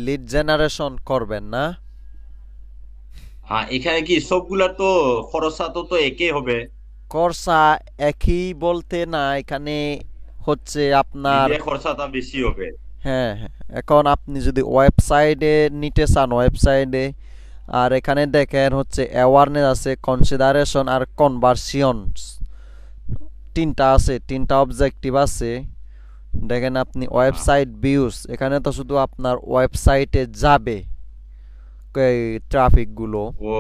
Lead generation করবেন না? হ্যাঁ, এখানে কি সবগুলা তো খরচা তো একই হবে? খরচা একই বলতে না, এখানে হচ্ছে আপনার, মিডিয়া খরচাটা বেশি হবে। হ্যাঁ হ্যাঁ, এখন আপনি যদি ওয়েবসাইটে নিতে চান ওয়েবসাইটে, আর এখানে দেখেন হচ্ছে অ্যাওয়ারনেস আছে, কনসিডারেশন আর কনভার্সিয়নস, তিনটা আছে, তিনটা অবজেক্টিভ আছে। দেখেন আপনি হ্যাঁ। ওয়েবসাইট ভিউস, এখানে তো শুধু আপনার ওয়েবসাইটে যাবে এই ট্রাফিকগুলো। ও,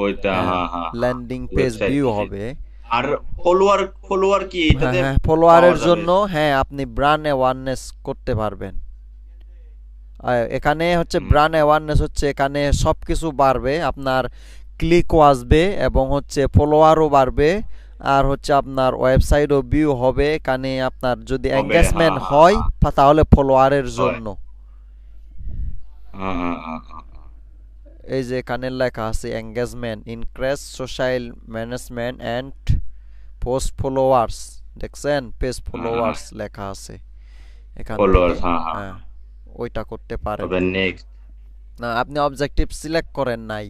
ওইটা, হ্যাঁ, হ্যাঁ হ্যাঁ হ্যাঁ। Landing page website view visit. হবে। আর ফলোয়ার, ফলোয়ার কি হ্যাঁ এটাতে হ্যাঁ, পাওয়া ফলোয়ারের যাবে? জন্য, হ্যাঁ আপনি ব্র্যান্ড অ্যাওয়ারনেস করতে পারবেন। এখানে হচ্ছে হুম, ব্র্যান্ড অ্যাওয়ারনেস হচ্ছে এখানে সব কিছু বাড়বে, আপনার ক্লিকও আসবে এবং হচ্ছে ফলোয়ারও বাড়বে, আর হচ্ছে আপনার ওয়েবসাইটও ভিউ হবে। এখানে আপনার যদি হবে, হ্যাঁ এঙ্গেজমেন্ট হ্যাঁ হয় হ্যাঁ। তাহলে ফলোয়ারের হয়। জন্য। হ্যাঁ হ্যাঁ হ্যাঁ হ্যাঁ। এই যে এখানে লেখা আছে engagement increase social management and post followers, দেখছেন পেজ হ্যাঁ হ্যাঁ। ফলোয়ার্স লেখা আছে এখান থেকে। ফলোয়ার্স, হ্যাঁ হ্যাঁ হ্যাঁ, হ্যাঁ। ওইটা করতে পারেন। তবে নেক্সট না, আপনি অবজেক্টিভ সিলেক্ট করেন নাই।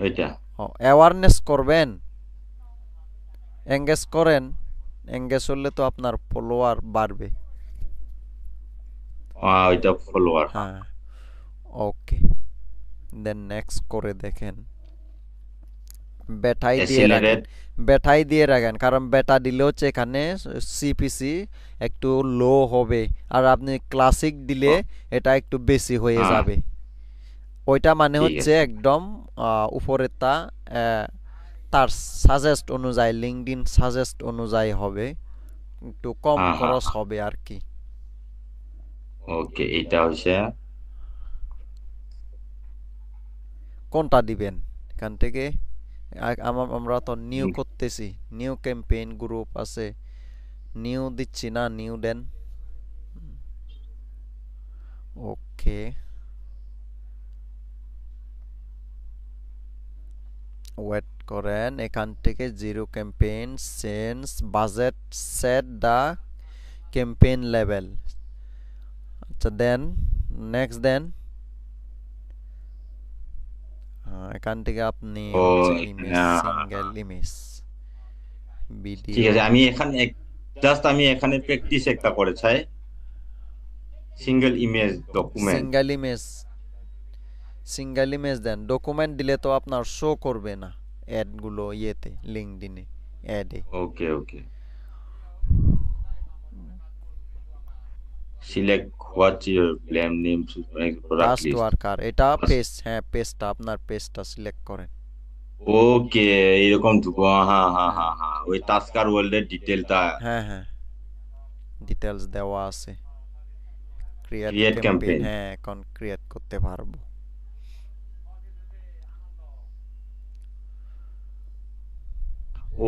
ওইটা। অ্যাওয়ারনেস করবেন, এঙ্গেজ করেন, এঙ্গেজ হলে তো আপনার ফলোয়ার বাড়বে। ওইটা ফলোয়ার, হ্যাঁ। হ্যাঁ, ওকে, দেন নেক্সট করে দেখেন, বেটাই দিয়ে রাখেন, অ্যাসিলারেট। বেটাই দিয়ে রাখেন, কারণ বেটা দিলে হচ্ছে এখানে সিপিসি একটু লো হবে, আর আপনি ক্লাসিক দিলে এটা একটু বেশি হয়ে হ্যাঁ, যাবে। ওইটা মানে ঠিক হচ্ছে আছে। একদম উপরেরটা, আহ, তার সাজেস্ট অনুযায়ী, লিঙ্কডইন সাজেস্ট অনুযায়ী হবে, একটু কম হ্যাঁ হ্যাঁ খরচ হ্যাঁ। হবে আর কি। ওকে, এইটা হচ্ছে। কোনটা দিবেন এখান থেকে? আমরা তো নিউ করতেছি, নিউ ক্যাম্পেইন গ্রুপ আছে, নিউ দিচ্ছি না, নিউ দেন। ওকে, ওয়েট করেন, এখান থেকে zero campaign change budget, set the campaign level. আচ্ছা দেন, নেক্সট দেন। এখান থেকে আপনি ও, হচ্ছে এখানে, ইমেজ, হ্যাঁ, সিঙ্গেল হ্যাঁ। ইমেজ, ঠিক ভিডিও, আছে, আমি এখানে জাস্ট আমি এখানে প্র্যাকটিস একটা করে চাই। Single image document. Single image, single image দেন। ডকুমেন্ট দিলে তো আপনার শো করবে না অ্যাডগুলো ইয়েতে, লিঙ্কডইনে অ্যাডে। Okay okay. Select what your blame name product task list. Worker, এটা পেজ, হ্যাঁ পেজটা, আপনার পেজটা সিলেক্ট করেন। ওকে, এরকম ঢুকবো, হ্যাঁ হ্যাঁ হ্যাঁ হ্যাঁ হ্যাঁ, ওই টাস্কার ওয়ার্ল্ডের ডিটেলটা। হ্যাঁ হ্যাঁ, ডিটেলস দেওয়া আছে। Create create campaign, campaign. হ্যাঁ এখন ক্রিয়েট করতে পারবো।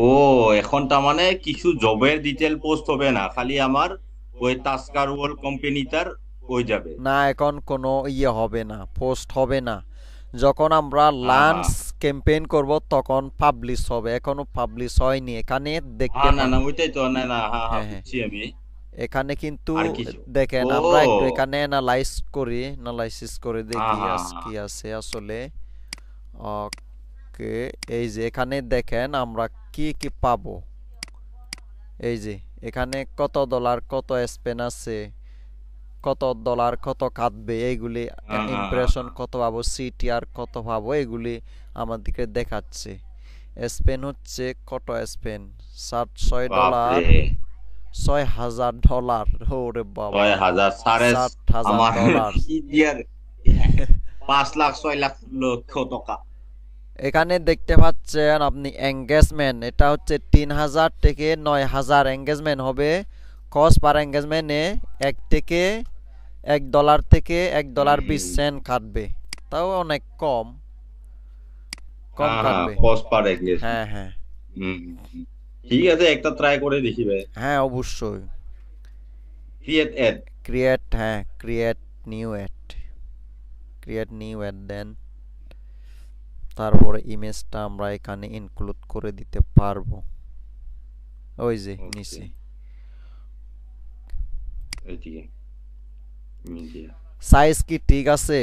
ও, এখন তার মানে কিছু জবের ডিটেল পোস্ট হবে না, খালি আমার ওই টাস্কার ওয়ার্ল্ড কোম্পানিটার ওই যাবে। না, এখন কোনো ইয়ে হবে না, পোস্ট হবে না। যখন আমরা হ্যাঁ লাঞ্চ হ্যাঁ ক্যাম্পেইন করব তখন পাবলিশ হবে, এখনো পাবলিশ হয়নি। এখানে দেখতে হ্যাঁ, না পান, না, ওইটাই তো, না না, হ্যাঁ হ্যাঁ, হ্যাঁ হ্যাঁ, বুঝছি আমি। এখানে কিন্তু আর কিছু? দেখেন, ও, আমরা একটু এখানে অ্যানালাইজ করি, অ্যানালাইসিস করে হ্যাঁ দেখি হ্যাঁ আজ হ্যাঁ। কি আছে আসলে। ওকে, এই যে এখানে দেখেন আমরা কি কি পাবো। এই যে এখানে কত ডলার কত স্পেন আছে, কত ডলার কত কাটবে এইগুলি, হ্যাঁ হ্যাঁ হ্যাঁ ইমপ্রেশন হ্যাঁ। কত পাবো, সিটিআর কত পাবো, এগুলি আমাদেরকে দেখাচ্ছে। স্পেন হচ্ছে কত স্পেন, 60 ডলার, বাপরে, 6000 ডলার, ওরে বাবা, 6,000 সাড়ে, 60,000 আমার ডলার ইন্ডিয়ার 5 লাখ 6 লক্ষ টাকা। এখানে দেখতে পাচ্ছেন আপনি এঙ্গেজমেন্ট, এটা হচ্ছে 3000 থেকে 9000 এঙ্গেজমেন্ট হবে। কস্ট পার এঙ্গেজমেন্টে $1 থেকে $1.20 হুম। কাটবে, তাও অনেক কম, কম হ্যাঁ হ্যাঁ, কাটবে। Cost per engagement. হ্যাঁ হ্যাঁ হুম হুম, হুম। ঠিক আছে, একটা ট্রাই করে দেখি ভাই। হ্যাঁ, অবশ্যই। Create ad. ক্রিয়েট, হ্যাঁ create new ad, create new ad দেন। তারপরে ইমেজটা আমরা এখানে ইনক্লুড করে দিতে পারবো, ওই যে ওকে, নিচে। এদিকে মিডিয়া। সাইজ কি ঠিক আছে?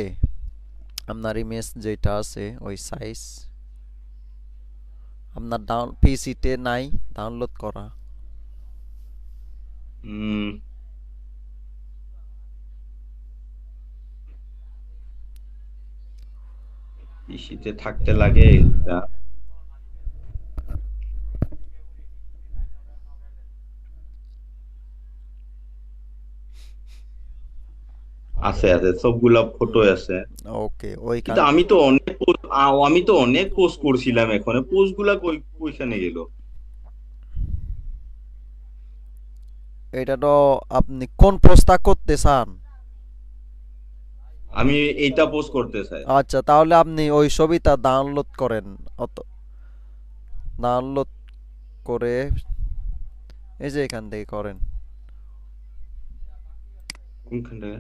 আপনার ইমেজ যেটা আছে ওই সাইজ আপনার পিসিতে নাই ডাউনলোড করা? হুম, পিসিতে থাকতে লাগে এটা। আছে আছে, সবগুলা ফটো আছে। ওকে, কিন্তু ওইখান আমি তো অনেক পোস্ট করছিলাম, এখন পোস্ট গুলা কইখানে গেল? এটা তো আপনি কোন পোস্টটা করতে চান? আমি এইটা পোস্ট করতে চাই। আচ্ছা, তাহলে আপনি ওই ছবিটা ডাউনলোড করেন। অত ডাউনলোড করে এই যে এখান থেকে করেন। কোনখানটা?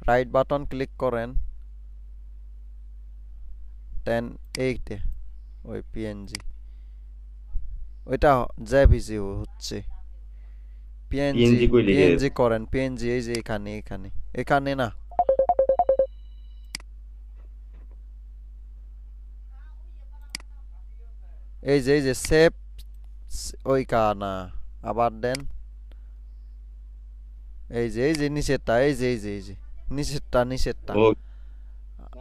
রাইট বাটন ক্লিক করেন, দেন এইটা ওই পিএনজি, ওইটা জেপিজি হচ্ছে। পিএনজি পিএনজি কইলে গে? পিএনজি করেন, পিএনজি এই যে এখানে এখানে এখানে না, এই যে সেভ ওই না, আবার দেন এই যে নিচেরটা, এই যে নিচেরটা নিচেরটা, ও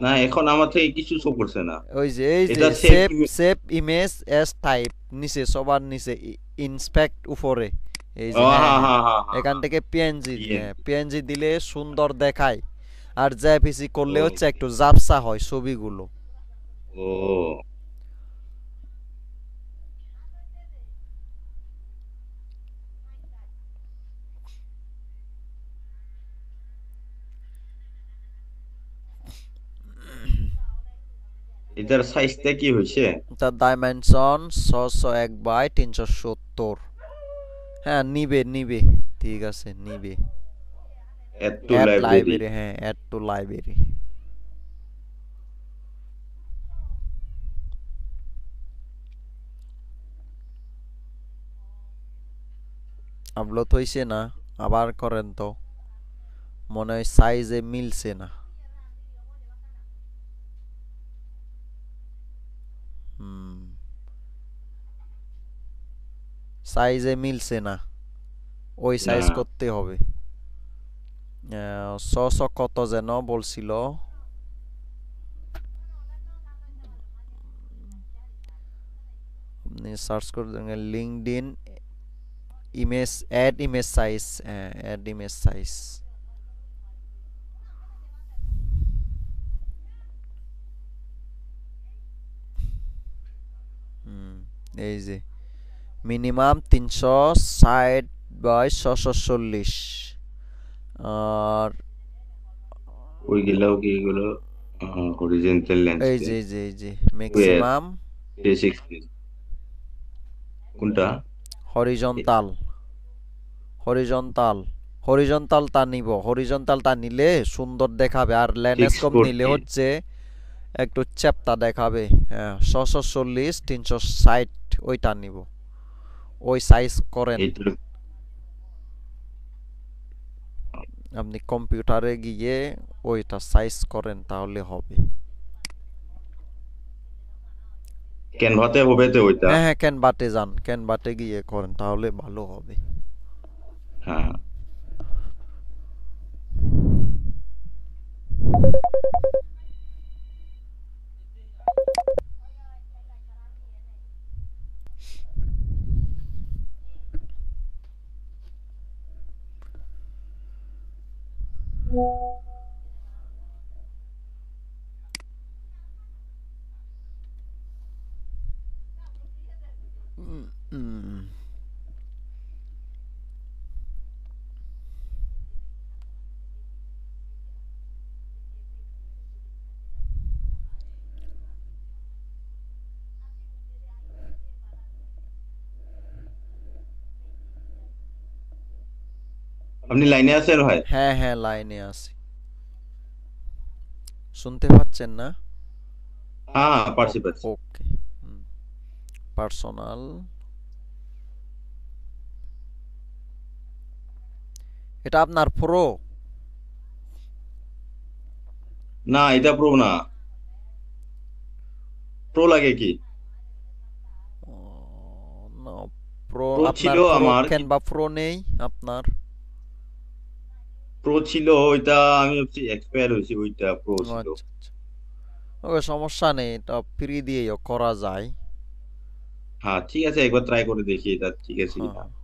না, এখন আমার থেকে কিছু শো করছে না। ওই যে এই যে এটা save. Save save image S type, নিচে সবার নিচে ইন্সপেক্ট উপরে, এই ও যে হ্যাঁ হ্যাঁ হ্যাঁ, হ্যাঁ হ্যাঁ হ্যাঁ এখান হ্যাঁ। থেকে পিএনজি, হ্যাঁ পিএনজি। পিএনজি দিলে সুন্দর দেখায়। আর জেপিজি করলে হচ্ছে ওকে। একটু ঝাপসা হয় ছবিগুলো। ও, এটার সাইজটা কি হয়েছে? তার ডাইমেনশন 601/370। হ্যাঁ নিবে নিবে, ঠিক আছে নিবে। Add to add library. Library, হ্যাঁ অ্যাড টু লাইব্রেরি। আপলোড হইছে না? আবার করেন তো, মনে হয় সাইজে মিলছে না। হুম, সাইজে মিলছে না, ওই না, সাইজ করতে হবে। 600 কত যেন বলছিল, আপনি সার্চ করে LinkedIn image, ad image size, ad image size. হুম, এই যে মিনিমাম 360/640, আর ওইগুলাও কি এগুলো হরিজেন্টাল এই যে ল্যান্ডস্কেপ? এই যে এই যে ওয়ের ম্যাক্সিমাম 360? কোনটা? হরিজন্টাল, হরিজন্টাল হরিজন্টালটা নিব, হরিজন্টালটা নিলে সুন্দর দেখাবে, আর ফিক্স ল্যান্ডস্কেপ নিলে করছি। হচ্ছে একটু চ্যাপ্টা দেখাবে। হ্যাঁ 640/360 ওইটা নিব, ওই সাইজ করেন। এইটার আপনি কম্পিউটারে গিয়ে ওইটা সাইজ করেন তাহলে হবে। ক্যানভাতে হবে তো ওইটা? হ্যাঁ হ্যাঁ, ক্যানভাতে যান, ক্যানভাতে গিয়ে করেন তাহলে ভালো হবে। হ্যাঁ। উম, উম, আপনি লাইনে আছেন ভাই? হ্যাঁ হ্যাঁ লাইনে আছি, শুনতে পাচ্ছেন না? হ্যাঁ, ও, পারছি পারছি। ওকে। পার্সোনাল, এটা আপনার প্রো? না এটা প্রো না, প্রো লাগে কি? না, প্রো প্রো ছিল আপনার প্রো আমার, কেন বা প্রো নেই আপনার? প্রো ছিল ওইটা, আমি ভাবছি এক্সপায়ার হয়েছে, ওইটা প্রো ও ছিল। আচ্ছা আচ্ছা, ওকে সমস্যা নেই, এটা ফ্রি দিয়েও করা যায়। হ্যাঁ ঠিক আছে, একবার ট্রাই করে দেখি এটা ঠিক আছে হ্যাঁ কিনা। হ্যাঁ।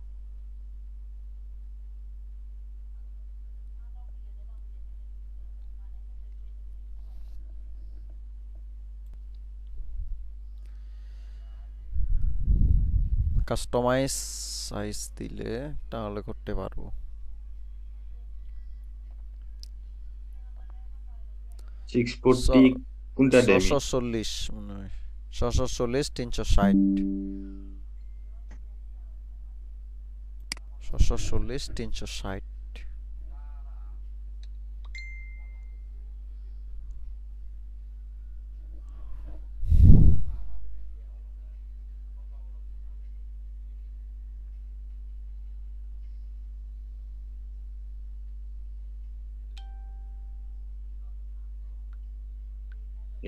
কাস্টমাইজ সাইজ দিলে তাহলে করতে পারবো। 640 কোনটা ডেমি? 640 মনে হয়, 640 360, 640 360।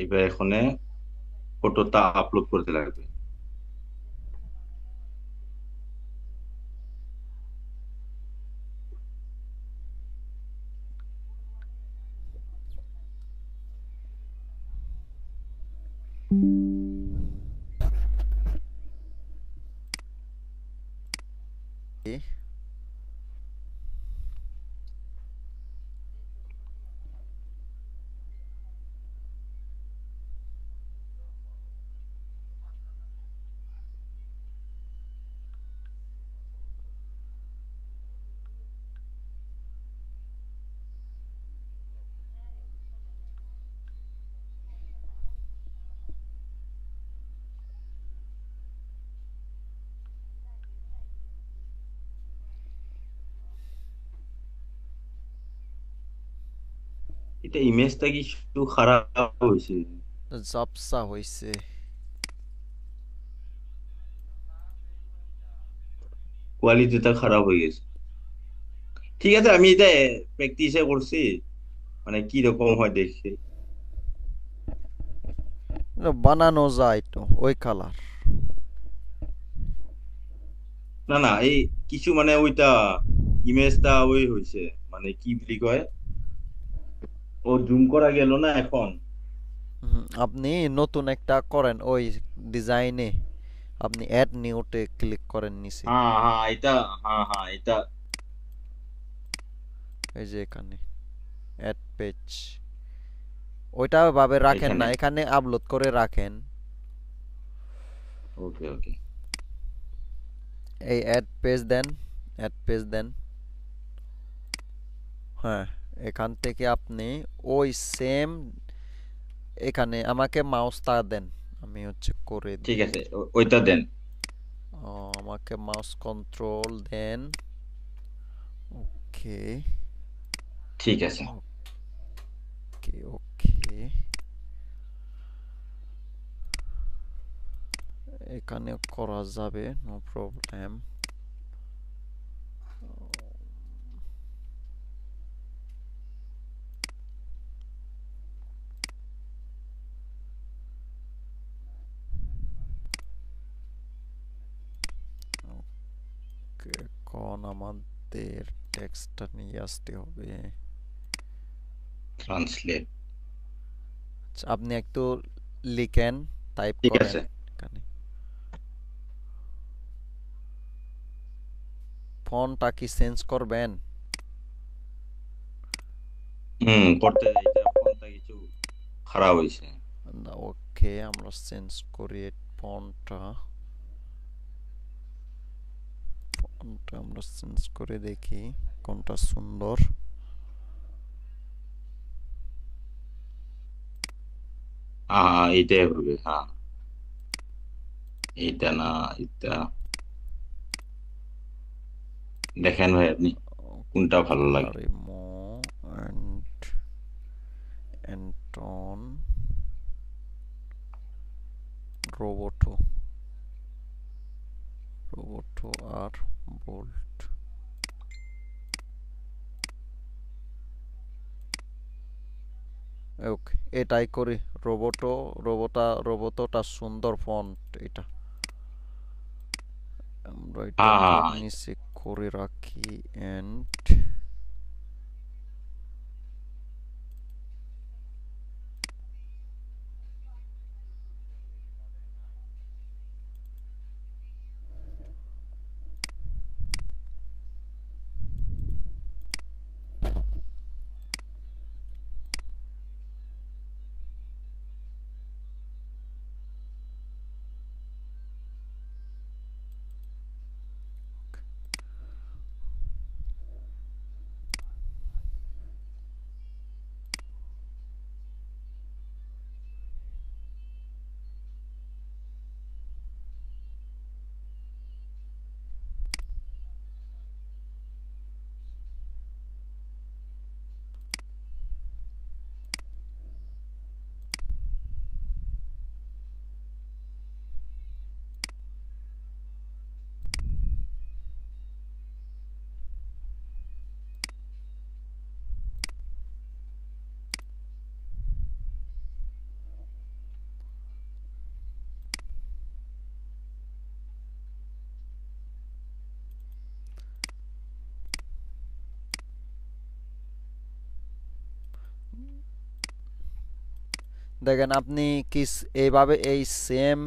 এবার এখানে ফটোটা আপলোড করতে লাগবে। এটা ইমেজটা কি একটু খারাপ হয়েছে? জাপসা হইছে। কোয়ালিটিটা খারাপ হয়ে গেছে। ঠিক আছে, আমি এটা প্র্যাকটিসে করছি, মানে কি রকম হয় দেখছি। এটা বানানো যায় তো ওই কালার। না না, এই কিছু মানে ওইটা ইমেজটা ওই হয়েছে, মানে কি বলি কয়, ও জুম করা গেল না এখন। আপনি নতুন একটা করেন ওই ডিজাইনে, আপনি অ্যাড নিউতে ক্লিক করেন নিচে, হ্যাঁ হ্যাঁ এটা, হ্যাঁ হ্যাঁ এটা। এই যে এখানে অ্যাড পেজ, ওইটা ভাবে রাখেন না, এখানে এখানে আপলোড করে রাখেন। Okay okay. এই অ্যাড পেজ দেন, অ্যাড পেজ দেন। হ্যাঁ, এখান থেকে আপনি ওই সেম, এখানে আমাকে মাউসটা দেন, আমি হচ্ছে করে ঠিক দিই। আছে, ওইটা দেন। আমাকে মাউস কন্ট্রোল দেন। ওকে ঠিক আছে। ওকে ওকে, এখানে করা যাবে, নো প্রবলেম। ওকে, এখন আমাদের টেক্সটটা নিয়ে আসতে হবে। ট্রান্সলেট। আচ্ছা, আপনি একটু লিখেন, টাইপ ঠিক করেন আছে। এখানে। ফন্টটা কি চেঞ্জ করবেন? করতে যাই, এটা ফোনটা কিছু খারাপ হয়েছে। ওকে, আমরা চেঞ্জ করি ফন্টটা। ফন্টটা আমরা চেঞ্জ করে দেখি কোনটা সুন্দর। হ্যাঁ এইটাই হবে, হ্যাঁ। এইটা না, এটা দেখেন ভাই আপনি কোনটা ভালো লাগে। Arimo and Anton Roboto, Roboto আর বোল্ট। ওকে, এটাই করি। রোবোটোটা সুন্দর ফন্ট এটা। আমরা হ্যাঁ এটাকে হ্যাঁ হ্যাঁ। নিচে করে রাখি এন্ড দেখেন আপনি এইভাবে এই সেম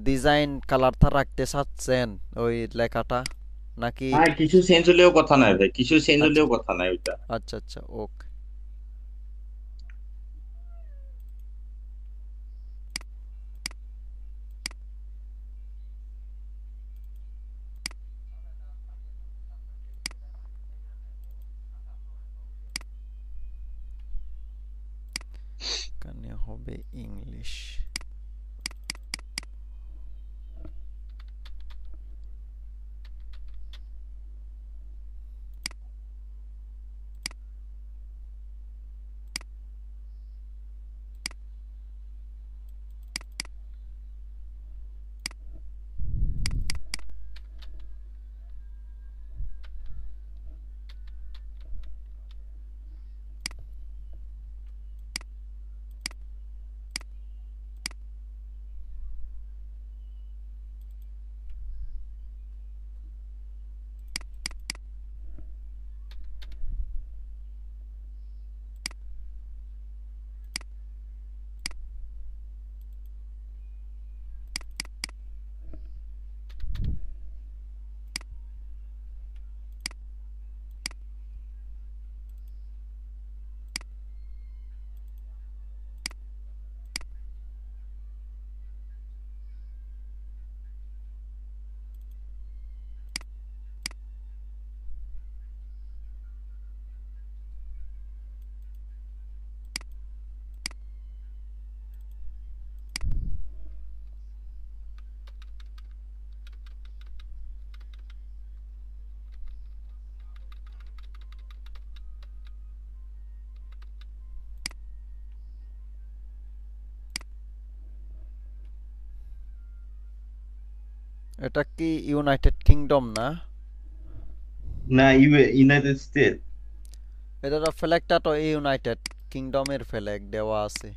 ডিজাইন কালারটা রাখতে চাচ্ছেন ওই লেখাটা নাকি? হ্যাঁ, কিছু চেঞ্জ হলেও কথা নাই ভাই, কিছু চেঞ্জ আচ্ছা হলেও কথা নাই ওইটা। আচ্ছা আচ্ছা, ওকে। এখানে হবে ইংলিশ। এটা কি ইউনাইটেড কিংডম না? না, ইউনাইটেড স্টেট। এটা তো ফ্ল্যাগটা তো ইউনাইটেড কিংডমের ফ্ল্যাগ দেওয়া আছে।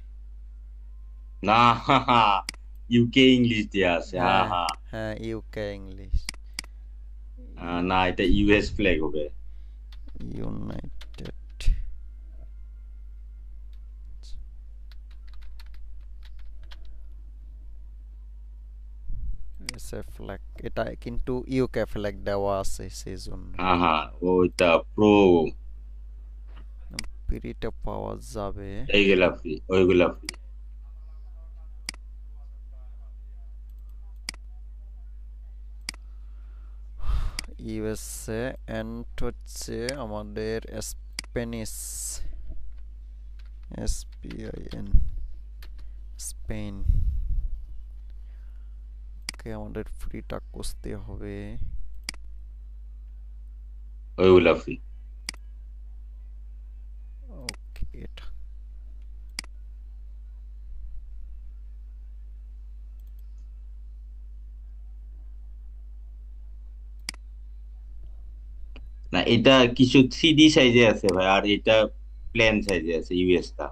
না, ইউকে ইংলিশ দেয়া আছে, হ্যাঁ হ্যাঁ হ্যাঁ। হ্যাঁ, ইউকে ইংলিশ। না, এটা ইউএস ফ্ল্যাগ হবে। ইউনাইটেড এসএ ফ্ল্যাগ, এটা কিন্তু ইউকে ফ্ল্যাগ দেওয়া আছে সেই জন্য। হ্যাঁ হ্যাঁ, ওইটা প্রো। ফ্রিতে পাওয়া যাবে। এইগুলা ফ্রি, ওইগুলা ফ্রি। ইউএসএ এন্ড হচ্ছে আমাদের স্প্যানিশ, এসপিআইএন, স্পেন। ওকে, আমাদের ফ্রিটা খুঁজতে হবে। ওইগুলা ফ্রি। ওকে, এটা না, এটা কিছু 3D সাইজে আছে ভাই, আর এটা প্লেন সাইজে আছে ইউএসটা।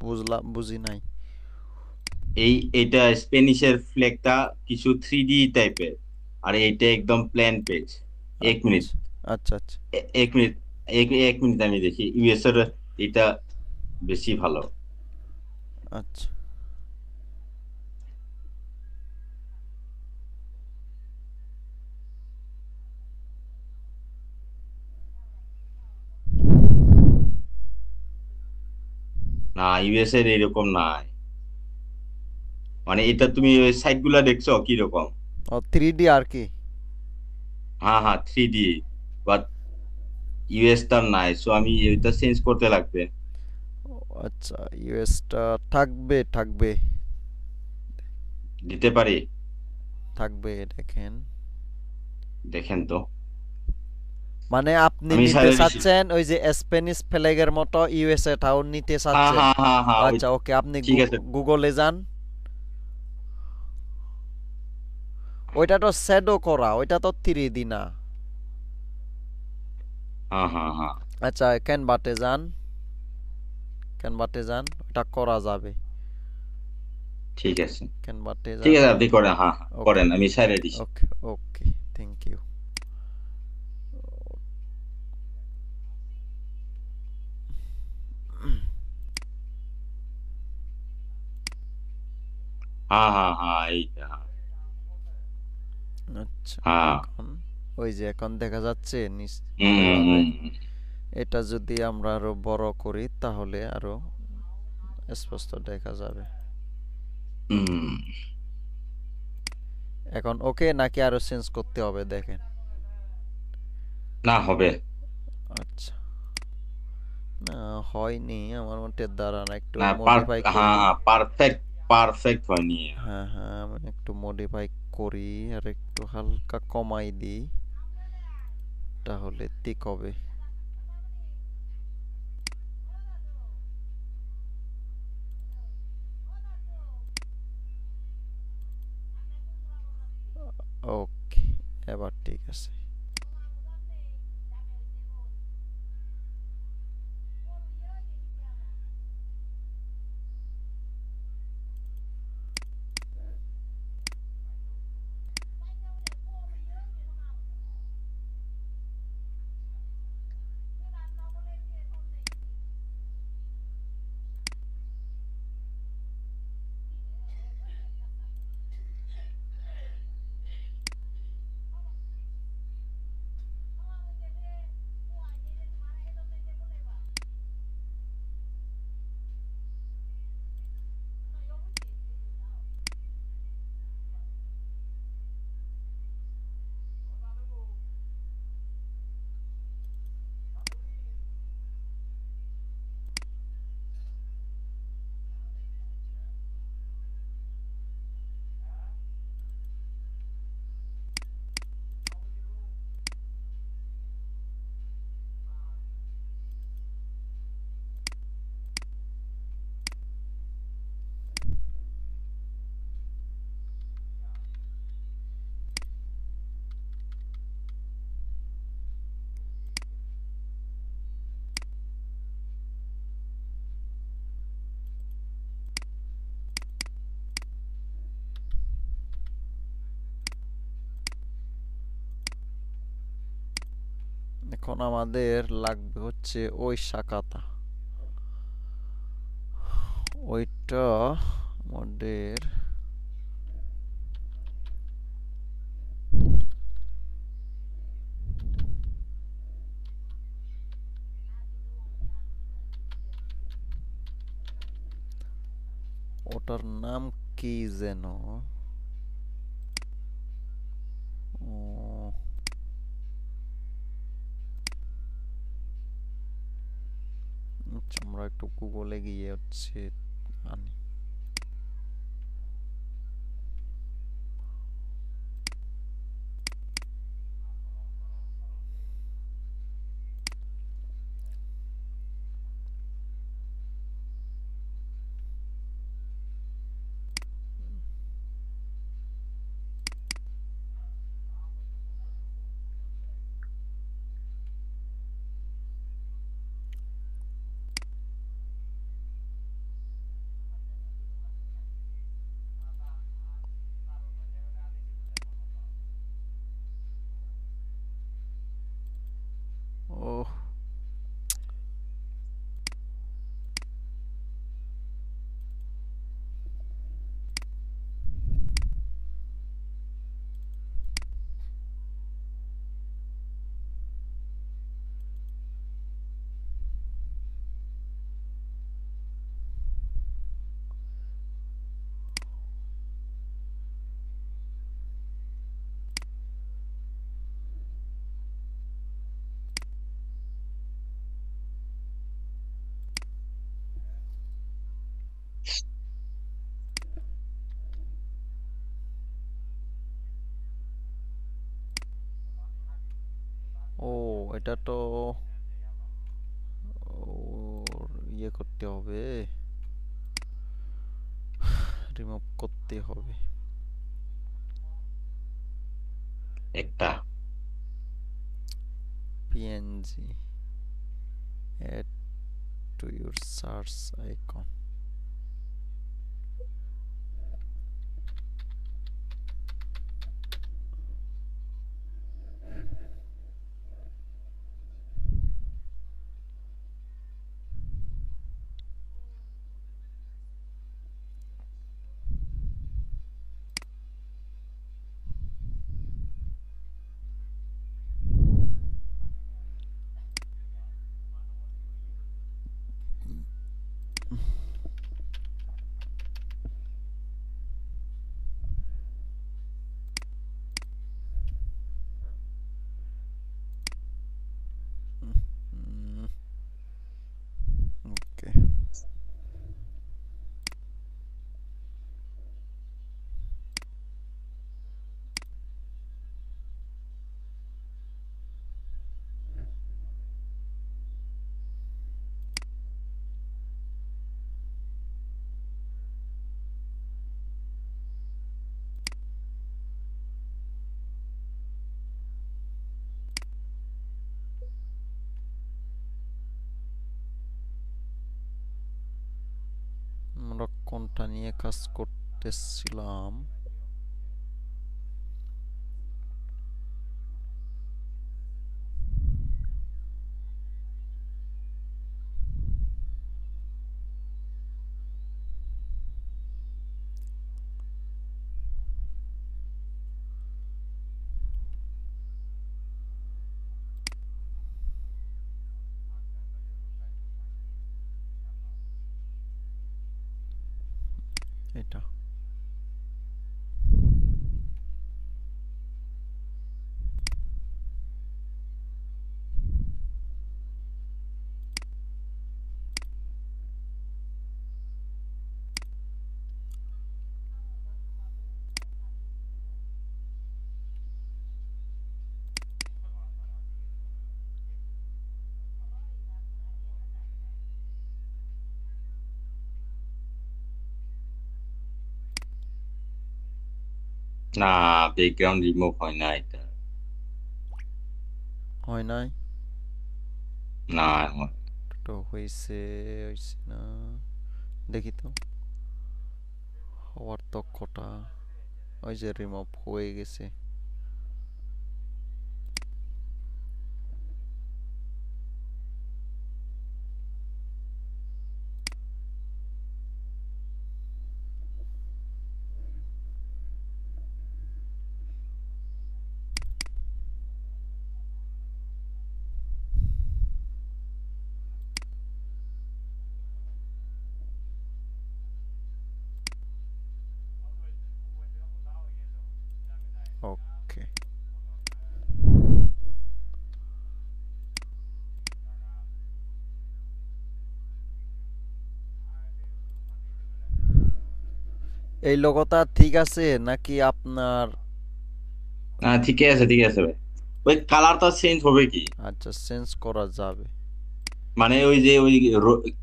বুঝলাম, বুঝি নাই। এইটা স্প্যানিশের ফ্ল্যাগটা কিছু 3D টাইপের, আর এইটা একদম প্লেন পেজ। এক মিনিট, আচ্ছা আচ্ছা আচ্ছা এক মিনিট, এক মিনিট আমি দেখি ইউএস এর এটা বেশি ভালো। আচ্ছা। না, ইউএস এর এরকম নাই, মানে এটা তুমি ওই সাইট গুলা দেখছো কিরকম? ও 3D আর কি? হ্যাঁ হ্যাঁ, 3D, বাট ইউএস তার নাই, সো আমি এটা চেঞ্জ করতে লাগবে। আচ্ছা, ইউএসটা থাকবে থাকবে দিতে পারি? থাকবে, দেখেন। দেখেন তো। মানে আপনি আমি নিতে সাইডে দিছি। চাচ্ছেন ওই যে স্প্যানিশ ফ্ল্যাগের মতো ইউএসএ টাও নিতে হ্যাঁ চাচ্ছেন? হ্যাঁ হ্যাঁ হ্যাঁ, ওই আচ্ছা ওকে, আপনি ঠিক আছে। গুগলে যান। ওইটা তো শ্যাডো করা, ওইটা তো 3D না। হ্যাঁ হ্যাঁ হ্যাঁ, আচ্ছা, ক্যানভাতে যান, ক্যানভাতে যান, ওটা করা যাবে। ঠিক আছে। ক্যানভাতে ঠিক আছে, যাবেন। আপনি করেন, হ্যাঁ হ্যাঁ ওকে করেন, আমি সাইডে দিছি। ওকে ওকে, থ্যাংক ইউ। হ্যাঁ হ্যাঁ হ্যাঁ, এইটা, হ্যাঁ আচ্ছা, হ্যাঁ। এখন ওই যে এখন দেখা যাচ্ছে হুম হুম এভাবে। হুম এটা যদি আমরা আরো বড় করি তাহলে আরো স্পষ্ট দেখা যাবে। হুম। এখন ওকে নাকি আরো চেঞ্জ করতে হবে, দেখেন। না, হবে। আচ্ছা, না হয়নি আমার মতে, দাঁড়ান একটু না, মডিফাই করি। হ্যাঁ, পারফেক্ট, পারফেক্ট হয়নি। হ্যাঁ হ্যাঁ, আমি একটু মডিফাই করি আর একটু হালকা কমাই দিই, তাহলে ঠিক হবে। ওকে, এবার ঠিক আছে। এখন আমাদের লাগবে হচ্ছে ওই শাখাটা, ওইটা আমাদের। ওটার নাম কি যেন? ও, আচ্ছা, আমরা একটু গুগলে গিয়ে হচ্ছে আনি। ওইটা তো ইয়ে করতে হবে, রিমুভ করতে হবে। একটা png add to your search icon. Okay. আমরা কোনটা নিয়ে কাজ করতেছিলাম? এটা না, ব্যাকগ্রাউন্ড রিমুভ হয় না এটা। হয় নাই? না, তো হয়েছে, হয়েছে না, দেখি তো হওয়ার তক্ষটা। ওই যে রিমুভ হয়ে গেছে। ওকে, এই লোগোটা ঠিক আছে নাকি আপনার? না, ঠিক আছে, ঠিক আছে ভাই। ওই কালারটা চেঞ্জ হবে কি? আচ্ছা, চেঞ্জ করা যাবে। মানে ওই যে ওই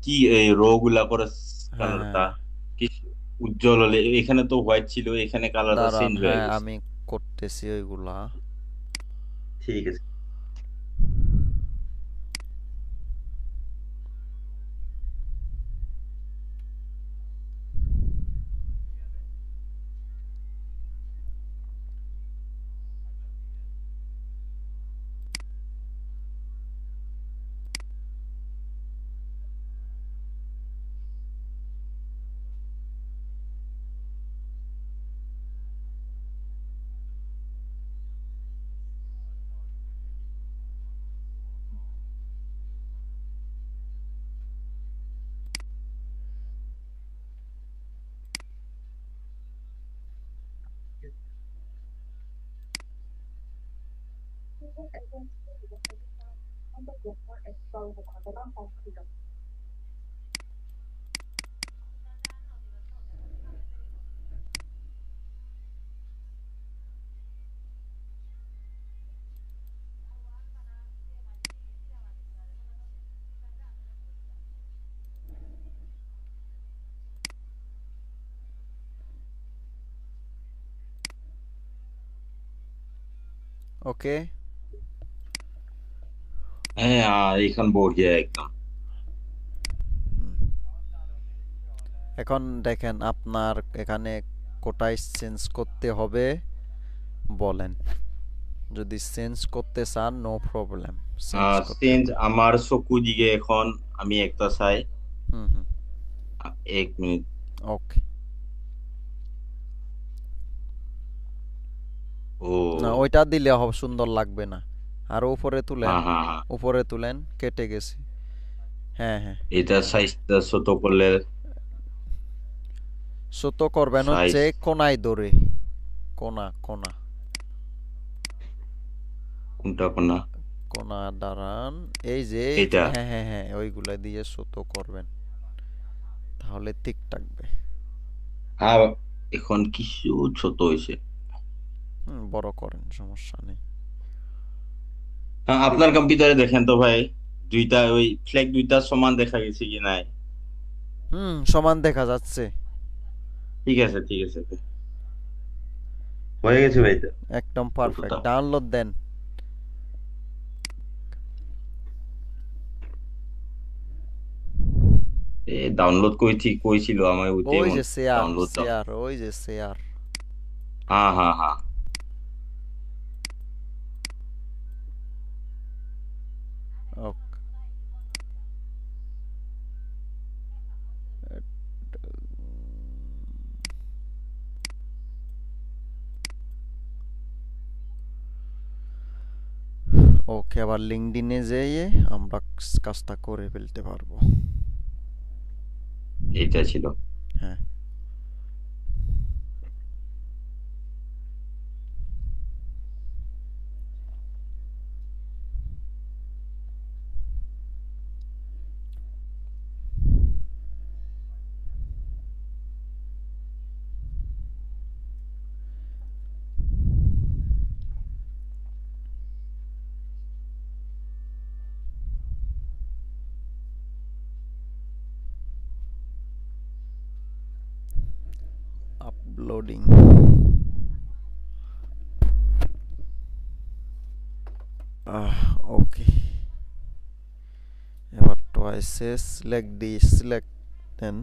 কি এই রো গুলা করে হ্যাঁ কালারটা হ্যাঁ, কি উজ্জ্বল হলে, এখানে তো হোয়াইট ছিল, এখানে কালারটা দাঁড়ান, চেঞ্জ হয়ে হ্যাঁ গেছে। আমি করতেছি ওইগুলা। ঠিক আছে। ওকে। হ্যাঁ এখন বঢ়িয়া একদম। এখন দেখেন আপনার এখানে কোটায় চেঞ্জ করতে হবে বলেন, যদি চেঞ্জ করতে চান নো প্রবলেম, চেঞ্জ করতে চেঞ্জ পারেন। আমার চকু দিকে এখন আমি একটা চাই। হুম হুম। 1 মিনিট। ওকে। না ও ওইটা দিলে হবে সুন্দর লাগবে না, আরো উপরে তুলেন, হ্যাঁ হ্যাঁ হ্যাঁ, উপরে তুলেন, কেটে গেছে। হ্যাঁ হ্যাঁ। এটা সাইজটা ছোট করলে ছোট করবেন সাইজ হচ্ছে কোনায় ধরে, কোনা কোনা, কোনটা কোনা? কোনা দাঁড়ান, এই যে এটা হ্যাঁ হ্যাঁ হ্যাঁ ওইগুলা দিয়ে ছোট করবেন, তাহলে ঠিক থাকবে। হ্যাঁ এখন কিছু ছোট হয়েছে। বড় করেন, সমস্যা নেই। হ্যাঁ, আপনার কম্পিউটারে দেখেন তো ভাই, দুইটা ওই ফ্ল্যাগ দুইটা সমান দেখা গেছে কি নাই? সমান দেখা যাচ্ছে। ঠিক আছে ঠিক আছে, হয়ে গেছে ভাই তো একদম ফটোটা। পারফেক্ট, ডাউনলোড দেন। এ ডাউনলোড কইছিল আমার ওইটাই ওই যে মনে শেয়ার ডাউনলোড দাও। শেয়ার, ওই যে শেয়ার। হ্যাঁ হ্যাঁ হ্যাঁ। ওকে। ওকে, আবার লিঙ্কডইনে যেয়ে আমরা কাজটা করে ফেলতে পারবো। এইটা ছিল। হ্যাঁ। আপলোডিং। ওকে, এবার টয়েসে সিলেক্ট দেন।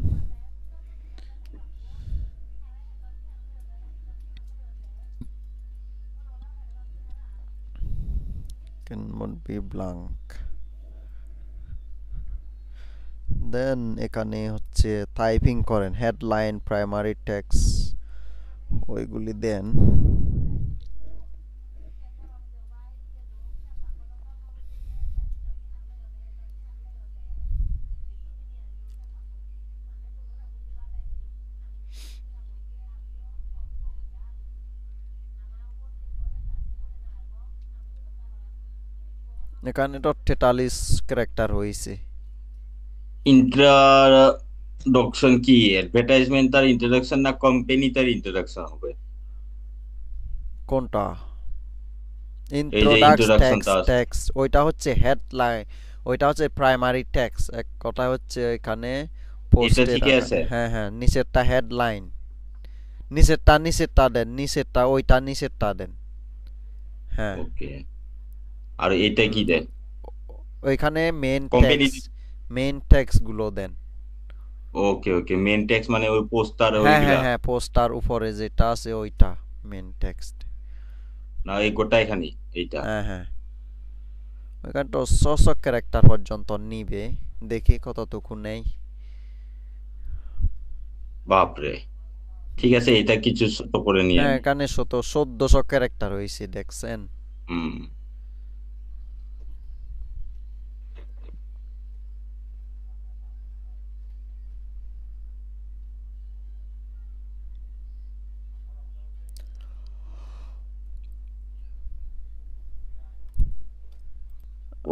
cannot be blank, দেন এখানে হচ্ছে টাইপিং করেন হেডলাইন, প্রাইমারি টেক্সট, ওইগুলি দেন। এখানে তো 43 ক্যারেক্টার হয়েছে। ইন্ট্রোডাকশন কি অ্যাডভার্টাইজমেন্ট তার ইন্ট্রোডাকশন না কোম্পানি তার ইন্ট্রোডাকশন হবে? কোনটা? এই যে ইন্ট্রোডাক্স ইন্ট্রোডাকশনটা টেক্সট, আছে। ওইটা হচ্ছে হেডলাইন, ওইটা হচ্ছে প্রাইমারি টেক্সট, এক কথা হচ্ছে এখানে এটা পোস্টের ঠিকই আছে। আকারে। হ্যাঁ হ্যাঁ, নিচেরটা হেডলাইন, নিচেরটা দেন, নিচেরটা ওইটা নিচেরটা দেন। হ্যাঁ। ওকে, আর এটা কি দেয়? ওইখানে কোম্পানি। মেইন টেক্সট গুলো দেন। ওকে ওকে, মেন টেক্সট মানে ওই পোস্টার হ্যাঁ হ্যাঁ ওইগুলা? হ্যাঁ, পোস্টার উপরে যেটা আছে ওইটা মেইন টেক্সট। না এই গোটা এখানে এইটা? হ্যাঁ হ্যাঁ, ওইখানে তো 600 ক্যারেক্টার পর্যন্ত নিবে, দেখি কতটুকু নেই। বাপরে, ঠিক আছে এটা কিছু ছোট করে নিয়ে হ্যাঁ, আমি। এখানে 1400 ক্যারেক্টার হয়েছে, দেখছেন? হুম।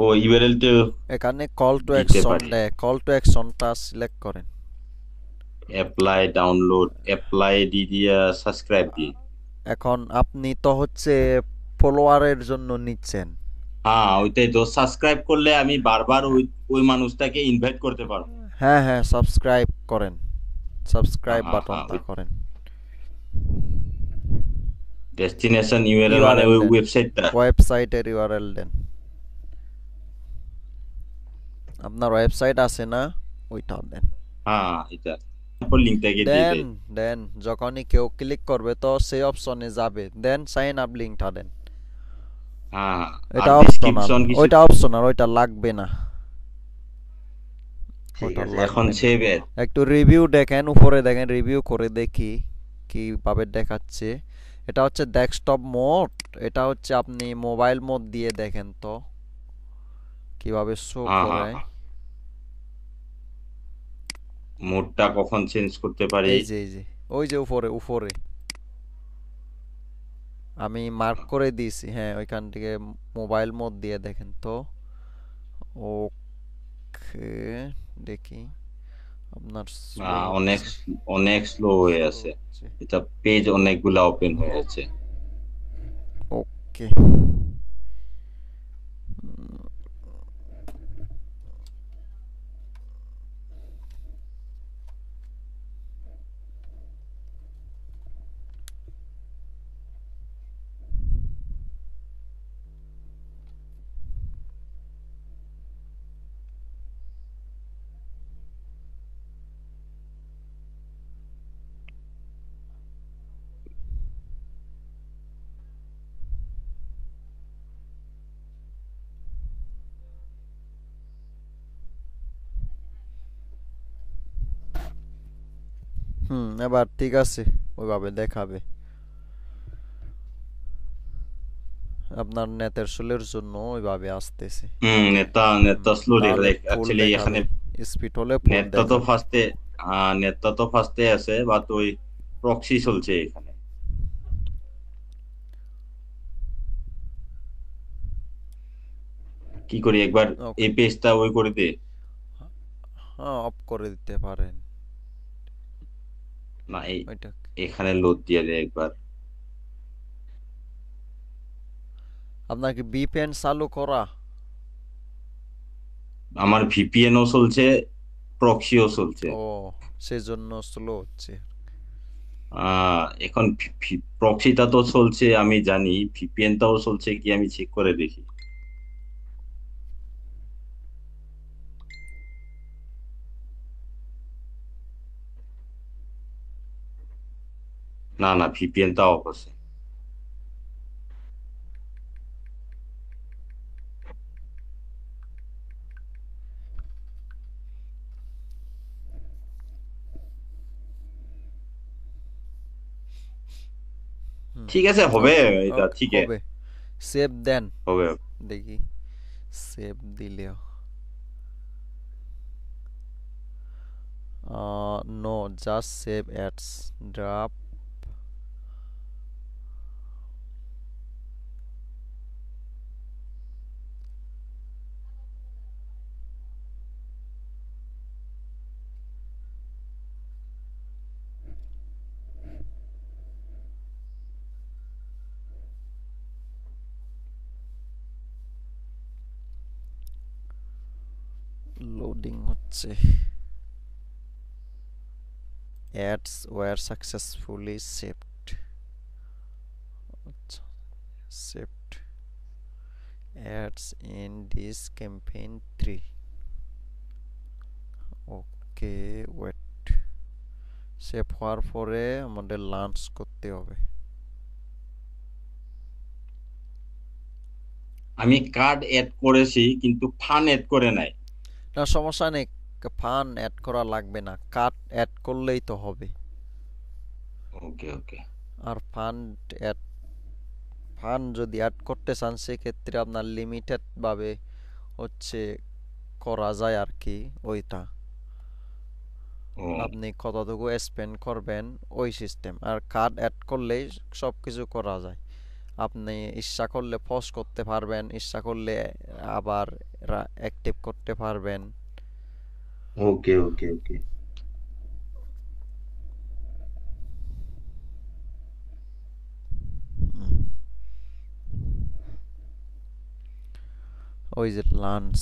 ও ইউআরএল তে এখানে কল টু দিতে অ্যাকশন পারি। দেয়, কল টু অ্যাকশনটা সিলেক্ট করেন। অ্যাপ্লাই ডাউনলোড অ্যাপ্লাই দিয়ে সাবস্ক্রাইব দিই। এখন আপনি তো হচ্ছে ফলোয়ারের জন্য নিচ্ছেন। হ্যাঁ ওইটাই তো, সাবস্ক্রাইব করলে আমি বারবার ওই ওই মানুষটাকে ইনভাইট করতে পারবো। হ্যাঁ হ্যাঁ, সাবস্ক্রাইব করেন, হ্যাঁ সাবস্ক্রাইব হ্যাঁ হ্যাঁ বাটনটা করেন। ডেস্টিনেশন ইউআরএল মানে ইউআরএল ওই দেন, ওয়েবসাইটটা। ওয়েবসাইটের ইউআরএল দেন। আপনার ওয়েবসাইট আছে না, ওইটাও দেন। হ্যাঁ এটা, তারপর লিঙ্কটাকে দিয়ে দেন দেয়। দেন যখনই কেউ ক্লিক করবে তো সেই অপশনে যাবে, দেন সাইন আপ লিঙ্কটা দেন। হ্যাঁ হ্যাঁ। আর এটা অপশনাল, ডিসক্রিপশন কিছু? ওইটা অপশনাল, ওইটা লাগবে না, ঠিক ওটা আছে, এখন লাগবে না। Save age. একটু রিভিউ দেখেন, উপরে দেখেন, রিভিউ করে দেখি কিভাবে দেখাচ্ছে। এটা হচ্ছে ডেস্কটপ মোড, এটা হচ্ছে আপনি মোবাইল মোড দিয়ে দেখেন তো কিভাবে শো হ্যাঁ হ্যাঁ করে। হ্যাঁ। মোডটা কখন চেঞ্জ করতে পারি? এই যে ওই যে উপরে উপরে আমি মার্ক করে দিয়েছি, হ্যাঁ ওইখান থেকে মোবাইল মোড দিয়ে দেখেন তো। ওকে, দেখি আপনার স্লো অনেক হচ্ছে, অনেক স্লো হয়ে স্লো আছে। হচ্ছে। এটা পেজ অনেকগুলা ওপেন হয়ে আছে। ওকে, এবার ঠিক আছে, ওইভাবে দেখাবে। আপনার নেতের শোলের জন্য ওইভাবে আসতেছে। নেটটা নেটটা স্লো তাহলে দেখায় ফুল অ্যাকচুয়ালি এখানে। দেখাবে, স্পিড হলে ফুল নেটটা তো দেখাবে। ফার্স্টে, নেটটা তো ফার্স্টে আছে, বাট ওই প্রক্সি চলছে এখানে। কি করি একবার, ওকে, এই পেজটা ওই করে দে। হ্যাঁ অফ করে দিতে পারেন না এই, ওইটা। এখানে লোড দিয়ে দে একবার। আপনার কি ভিপিএন চালু করা? আমার ভিপিএনও চলছে, প্রক্সিও চলছে। ও, সেজন্য স্লো হচ্ছে। এখন প্রক্সিটা তো চলছে আমি জানি, ভিপিএনটাও চলছে কি আমি চেক করে দেখি। না না, ভিপিএনটা অফ আছে। হুম, ঠিক আছে, হবে। ওকে এটা ওকে ঠিক হবে। সেভ দেন, হবে। দেখি সেভ দিলেও। No, just save as draft. Loading হচ্ছে। Ads were successfully saved. আচ্ছা, saved ads in this campaign 3। Okay, wait, save হওয়ার পরে আমাদের লঞ্চ করতে হবে। আমি কার্ড এড করেছি কিন্তু ফান এড করে নাই। না সমস্যা নেই, ফান অ্যাড করা লাগবে না, কাট অ্যাড করলেই তো হবে। ওকে ওকে। আর ফান যদি অ্যাড করতে চান সেক্ষেত্রে আপনার লিমিটেড ভাবে হচ্ছে করা যায় আর কি, ওইটা ও আপনি কতটুকু স্পেন্ড করবেন ওই সিস্টেম। আর কার্ড অ্যাড করলেই সব কিছু করা যায়। আপনি ইচ্ছা করলে পজ করতে পারবেন, ইচ্ছা করলে আবার অ্যাক্টিভ করতে পারবেন। ওকে ওকে ওকে। হুম, ওই যে লাঞ্চ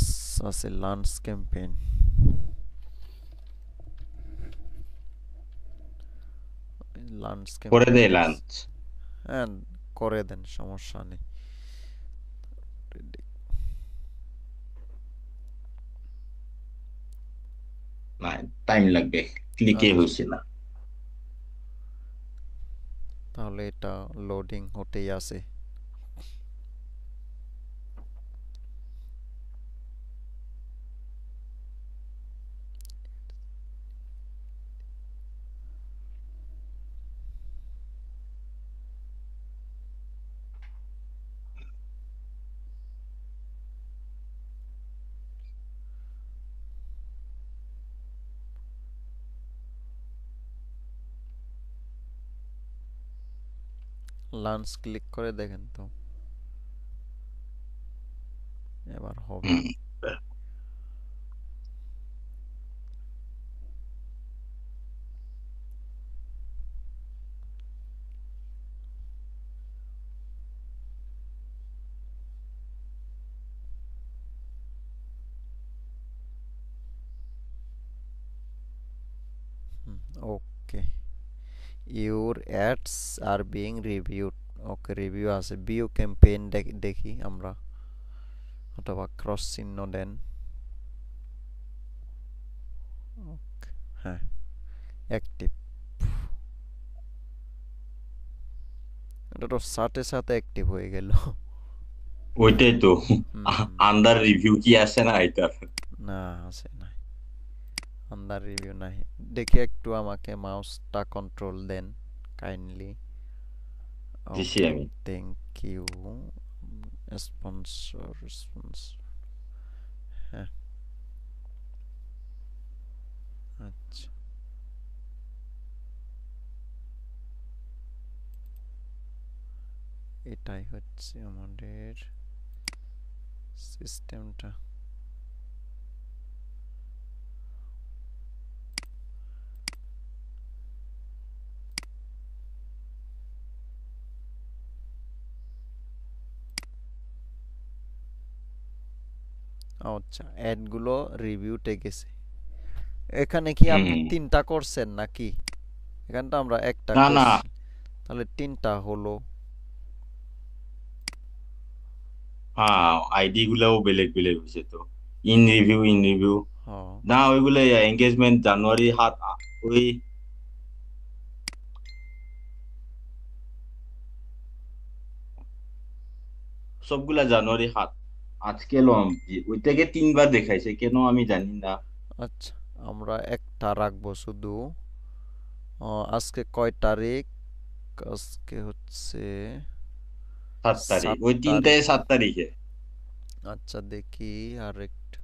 আছে, লাঞ্চ ক্যাম্পেইন, লাঞ্চ করে দে ক্যাম্পেইন আছে। লাঞ্চ। হ্যাঁ করে দেন, সমস্যা নেই। না, টাইম লাগবে, ক্লিকে আচ্ছা, হইছে না। তাহলে এটা লোডিং হতেই আছে। লাঞ্চ ক্লিক করে দেখেন তো, এবার হবে। হুম। Okay, your ads are being reviewed. Okay, review আছে। ভিউ ক্যাম্পেইন দেখি আমরা, অথবা ক্রস চিহ্ন দেন। ওকে, হ্যাঁ, অ্যাক্টিভ। এটা তো সাথে সাথে অ্যাক্টিভ হয়ে গেল। ওইটাই তো, হুম, আন্ডার রিভিউ কি আসে না এটার? না, আছে না, আন্ডার রিভিউ নাই। দেখি একটু আমাকে মাউসটা কন্ট্রোল দেন কাইন্ডলি। দিছি ওকে, আমি। Thank you. স্পন্সর, স্পন্সর, হ্যাঁ, আচ্ছা, এটাই হচ্ছে আমাদের সিস্টেমটা। আচ্ছা, অ্যাডগুলো রিভিউতে গেছে। এখানে কি আপনি হুম। তিনটা করছেন নাকি? এখানে তো আমরা একটা না না, করছি, তাহলে তিনটা হলো। হ্যাঁ, আইডি গুলাও বেলেগ বেলেগ হয়েছে তো। ইন রিভিউ হ্যাঁ, না, ওইগুলো এঙ্গেজমেন্ট জানুয়ারি 7, ওই সবগুলা জানুয়ারি 7। আজকে এলাম, ওইটাকে 3বার দেখাইছে, কেন আমি জানি না। আচ্ছা, আমরা একটা রাখবো শুধু। আজকে কয় তারিখ? আজকে হচ্ছে 7 তারিখ, সাত ওই তারিখ 3টায় 7 তারিখে। আচ্ছা, দেখি আরেকটা।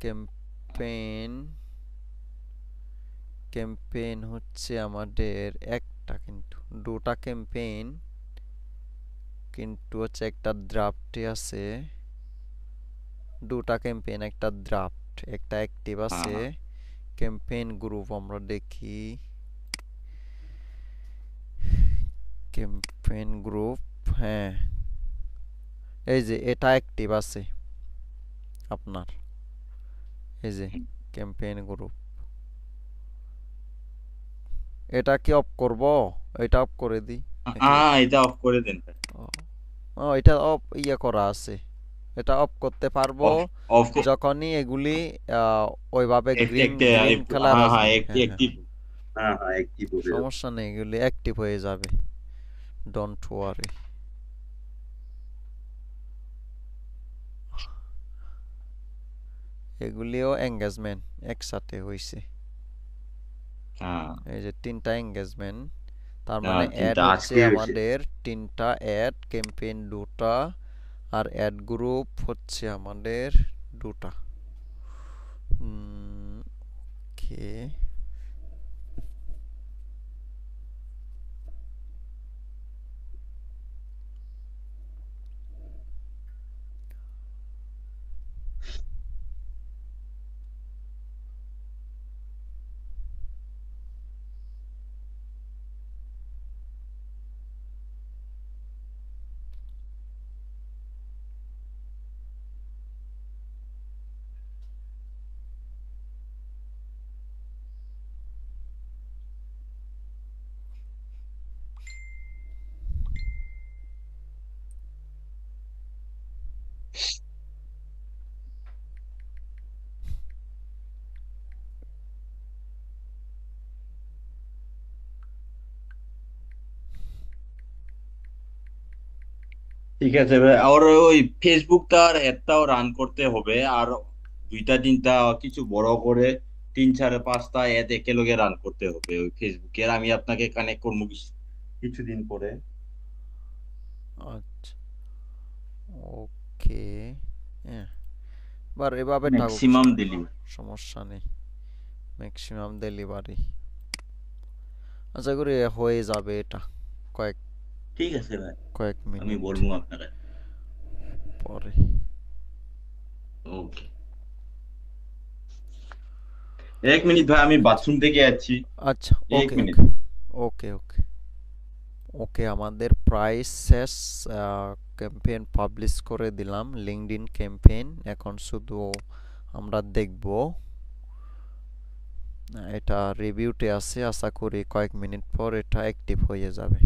ক্যাম্পেইন, ক্যাম্পেইন হচ্ছে আমাদের একটা, কিন্তু দুটা ক্যাম্পেইন, কিন্তু হচ্ছে একটা ড্রাফটে আছে। দুটা ক্যাম্পেইন, একটা ড্রাফট, একটা অ্যাক্টিভ হ্যাঁ আছে। হ্যাঁ ক্যাম্পেইন গ্রুপ আমরা দেখি। ক্যাম্পেইন গ্রুপ, হ্যাঁ, এই যে এটা অ্যাক্টিভ আছে আপনার, এই যে ক্যাম্পেইন গ্রুপ। এটা কি অফ করব? এটা অফ করে দিই নাকি? হ্যাঁ, এটা অফ করে দেন। ও, ও, এটা অফ ইয়ে করা আছে। এটা অফ করতে পারবো অফ অফ যখনই এগুলি ওইভাবে গ্রিন একটা, গ্রিন কালার হ্যাঁ হ্যাঁ, আসবে। হ্যাঁ, হ্যাঁ, অ্যাক্টিভ। হ্যাঁ হ্যাঁ, অ্যাক্টিভ হয়ে যাবে। সমস্যা নেই, এগুলি অ্যাক্টিভ হয়ে যাবে, ডোন্ট ওয়ারি। এগুলিও এঙ্গেজমেন্ট একসাথে হয়েছে। হ্যাঁ এই যে তিনটা এঙ্গেজমেন্ট, তার হ্যাঁ, মানে অ্যাড 3টা হচ্ছে আজকে হয়েছে। আমাদের তিনটা অ্যাড, ক্যাম্পেইন দুটা, আর অ্যাড গ্রুপ হচ্ছে আমাদের দুটা। ওকে, ঠিক আছে ভাই, আর ওই ফেসবুকটার অ্যাডটাও রান করতে হবে, আর দুইটা তিনটা কিছু বড় করে তিন চার পাঁচটা অ্যাড একেলগে রান করতে হবে ওই ফেসবুকের। আমি আপনাকে কানেক্ট করবো কিছুদিন পরে। আচ্ছা, ওকে। হ্যাঁ, এবার এভাবে থাকুক, ম্যাক্সিমাম ডেলিভারি। সমস্যা নেই। ম্যাক্সিমাম ডেলিভারি, আশা করি হয়ে যাবে এটা কয়েক ঠিক আছে ভাই, কয়েক আমি মিনিট বলবো আপনাকে। পরে। ওকে, 1 মিনিট ভাই, আমি বাথরুম থেকে যাচ্ছি। আচ্ছা, 1 মিনিট। ওকে ওকে ওকে ওকে, আমাদের প্রাইস শেষ। ক্যাম্পেইন পাবলিশ করে দিলাম, লিঙ্কডইন ক্যাম্পেইন। এখন শুধু আমরা দেখব, এটা রিভিউতে আছে, আশা করি কয়েক মিনিট পর এটা অ্যাক্টিভ হয়ে যাবে।